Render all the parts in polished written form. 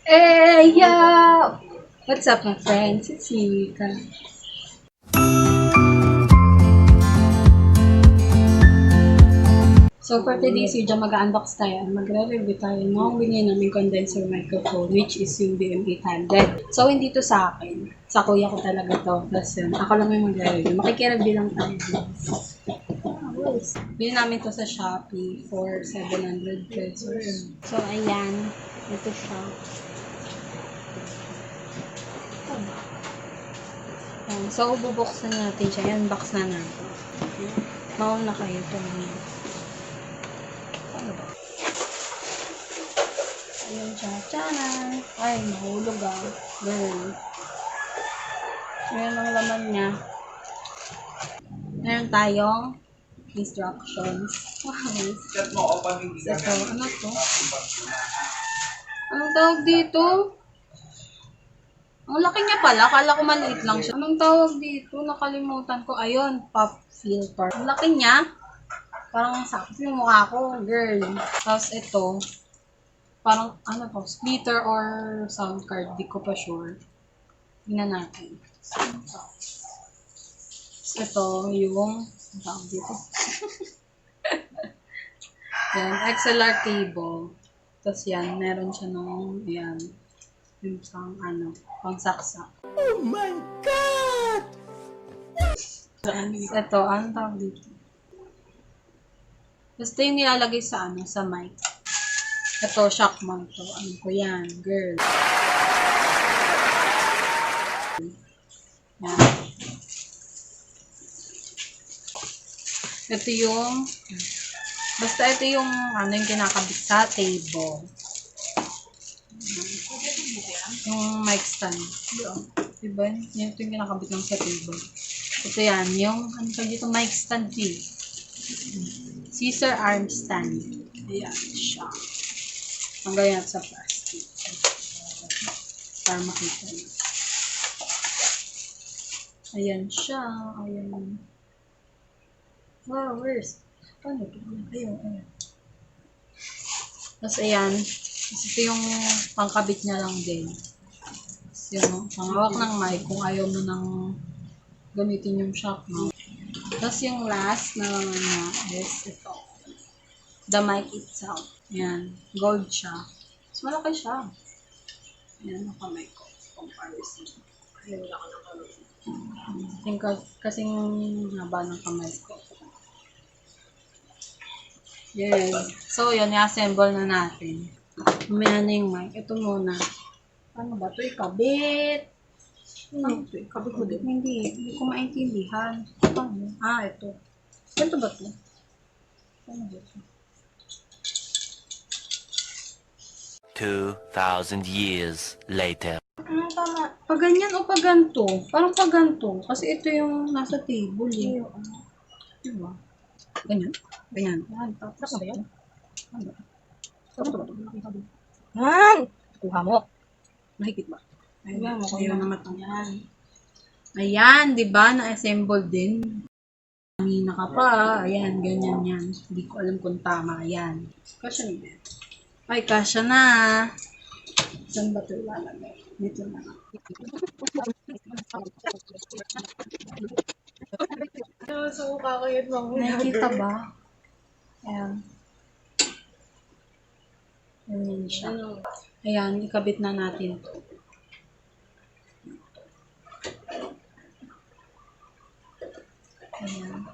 Hey, yo! What's up, my friends? It's Yurika. So, for today's video, mag-unbox tayo. Magre-review tayo ng binili namin condenser microphone, which is yung BM800. So, hindi to sa akin. Sa kuya ko talaga to. Tapos yun, ako lang yung magre-review. Makikireview lang tayo. Bili namin to sa Shopee for 700 pesos. So, ayan. Ito siya. Ayan. So, bubuksan natin siya. Yan, box na natin. Mauna kayo ito. Ayan siya. Tcharan! Ay, mahulog ah. Ganun. Ayan ang laman niya. Meron tayong instructions. Wow. Ito, ano to? Anong tawag dito? Ang laki niya pala. Akala ko maliit lang siya. Anong tawag dito? Nakalimutan ko. Ayun, pop filter. Ang laki niya. Parang sakit yung mukha ko. Girl. Tapos ito. Parang, ano to? Splitter or sound card. Di ko pa sure. Tingnan natin. Ito, yung ang tawag dito. Yan, XLR cable. Tapos yan, meron siya nung, yan, yung pang, pang saksak. Oh my God! Ito, anong tawag dito? Basta yung nilalagay sa, sa mic. Ito, shock mount to. Ano ko yan, girl. Yan. Ito yung, basta ito yung, yung kinakabit sa table. Yung mic stand. Diba? Ito yung kinakabit lang sa table. Ito yan, yung, dito, mic stand fee. Scissor arm stand. Ayan siya. Ang ganyan sa plastic. Para makita nyo. Ayan siya. Ayan. Wow, where's? Paano ito? Ayun. Tapos ayan. Tapos ito yung pangkabit niya lang din. Tapos yun, panghawak ng mic kung ayaw mo nang gamitin yung shock mount. Tapos yung last na naman niya is ito. The mic itself. Ayan. Gold siya. Mas malaki siya. Ayan, ang kamay ko. Comparison. Ayun, wala ka na kamay. Kasing haba ng kamay ko. Yes. So, yun. I-assemble na natin. Mamaya na yung mic. Ito muna. Paano ba ito? Ikabit. Ano ito? Ikabit mo din? Hindi ko maintindihan. Paano? Ito. Ito ba ito? Paano ba ito? 2,000 years later. Anong tama? Pag ganyan o pag ganito? Parang pag ganito. Kasi ito yung nasa table eh. Diba? Ganyan? Ganyan. Tapos ba yan? Ano ba? Kuha mo. Mahigit ba? Ayun mo. Ayun naman ito. Ayan, diba? Na-assemble din. Kanina ka pa. Ayan, ganyan yan. Hindi ko alam kung tama. Ayan. Kasya na din. Ay, kasya na. Saan ba ito ilalagay? Dito na. Sa mukha ko yun, mami. Nakikita ba? Ayan. Ayan siya. Ayan, ikabit na natin to. Ayan.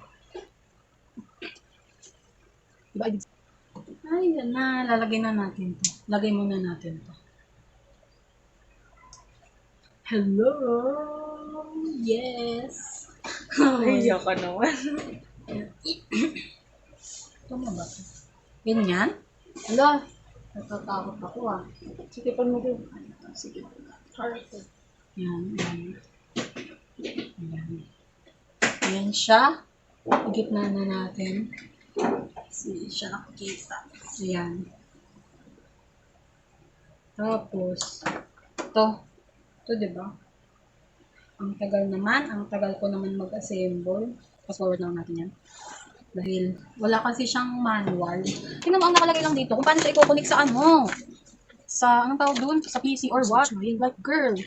Ay, yan na. Lalagay na natin to. Lagay muna natin to. Hello! Yes! Naiyak ka naman. Ito na ba ito? Ganyan? Hala! Natatakot ako ah. Sige, pan mo din. Sige. Perfect. Yan, yan. Ayan. Ayan siya. Igitna na natin. Kasi siya nakikita. Ayan. Tapos, ito. Ito, diba? Ang tagal naman. Ang tagal ko naman mag-assemble. Fast forward na natin yan. Dahil wala kasi siyang manual. Tingnan mo ang nakalagay lang dito kung paano siya i-connect sa ano. sa, anong tawag doon? Sa PC or what? Like, girl,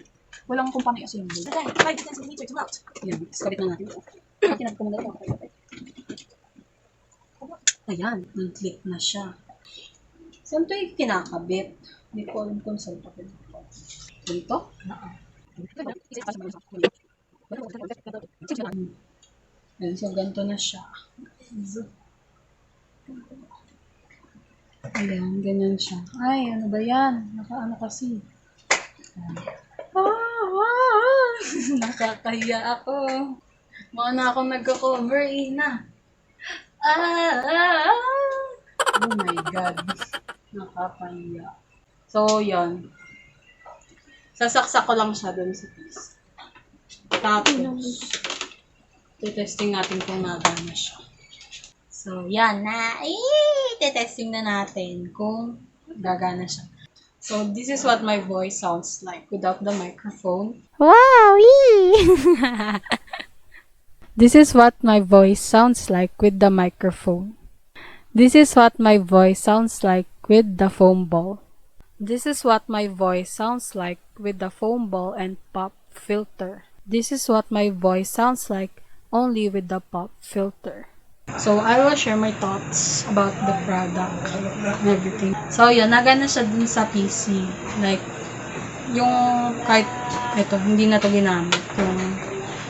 walang kumpanya kasi yung board. Again, 5 to 10 centimeters to melt. Yan, sabit na natin. Natin ko muna ito. Ayan, nag-click na siya. Saan ito yung kinakabit? Hindi ko alam kung saan ito kinakabit. Dito? Ayan, so ganito na siya. Ayan, ganyan siya. Ay, ano ba yan? Naka-ano kasi. Ayan. Nakakahiya ako. Mga na akong nagka-cover, Ina. Oh my God. Nakakahiya. So, yan. Sasaksak ko lang siya dun sa piece. Tapos, testing natin kung nagana siya. So, yan na. Testing na natin kung gagana siya. So, this is what my voice sounds like without the microphone. Wow! This is what my voice sounds like with the microphone. This is what my voice sounds like with the foam ball. This is what my voice sounds like with the foam ball and pop filter. This is what my voice sounds like only with the pop filter. So, I will share my thoughts about the product and everything. So, yun, nagana siya dun sa PC. Like, yung kahit, ito, hindi na to ginamit. Yung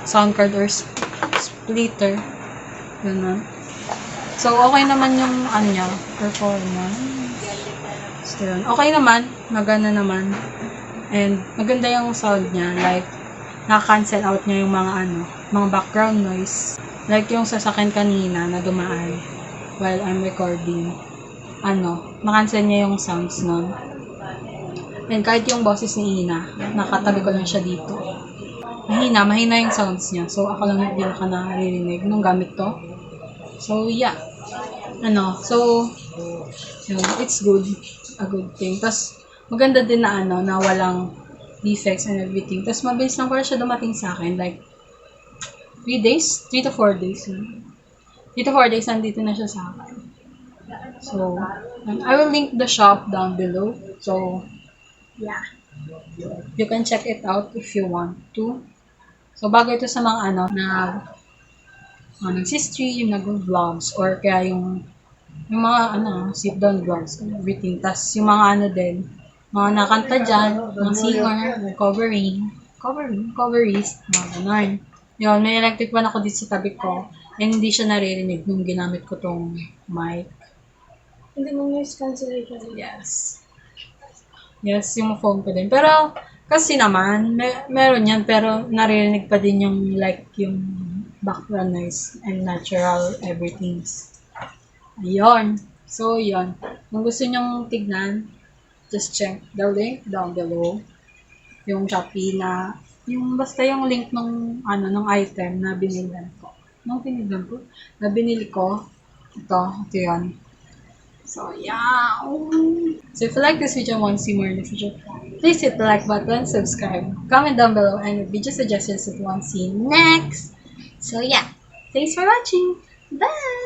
sound card or splitter. Ganun. So, okay naman yung, performance. So, yun. Okay naman. Magana naman. And, maganda yung sound niya. Like, naka-cancel out niya yung mga background noise. Like yung sasakyan kanina na dumaan while I'm recording. Na-cancel niya yung sounds nun. And kahit yung boses ni Ina, nakatabi ko lang siya dito. Mahina yung sounds niya. So, ako lang hindi ka naririnig nung gamit to. So, yeah. It's good. A good thing. Tapos, maganda din na na walang defects and everything. Tapos, mabilis lang pala siya dumating sa akin. Like, 3 to 4 days. 3 to 4 days, nandito na siya sa akin. So, I will link the shop down below. So, yeah. You can check it out if you want to. So, bago ito sa mga nagsistream, nag-vlogs, or kaya yung mga sit-down vlogs, everything. Tapos, yung mga mga nakanta dyan, mga singer, coverist, mga ganon. Yun, may electric fan ako dito sa tabi ko. And hindi siya naririnig nung ginamit ko tong mic. Hindi mo noise cancellation. Yes. Yes, yung phone ko din. Pero, kasi naman, meron yan, pero naririnig pa din yung background noise and natural everything. Ayun. So, yun. Kung gusto nyong tignan, just check the link down below. Yung Shopee na basta yung link ng item na binili ko. Na binili ko. Ito yan. So, yeah. So, if you like this video and want to see more in the future, please hit the like button, subscribe, comment down below, and video suggestions if you want to see next. So, yeah. Thanks for watching. Bye!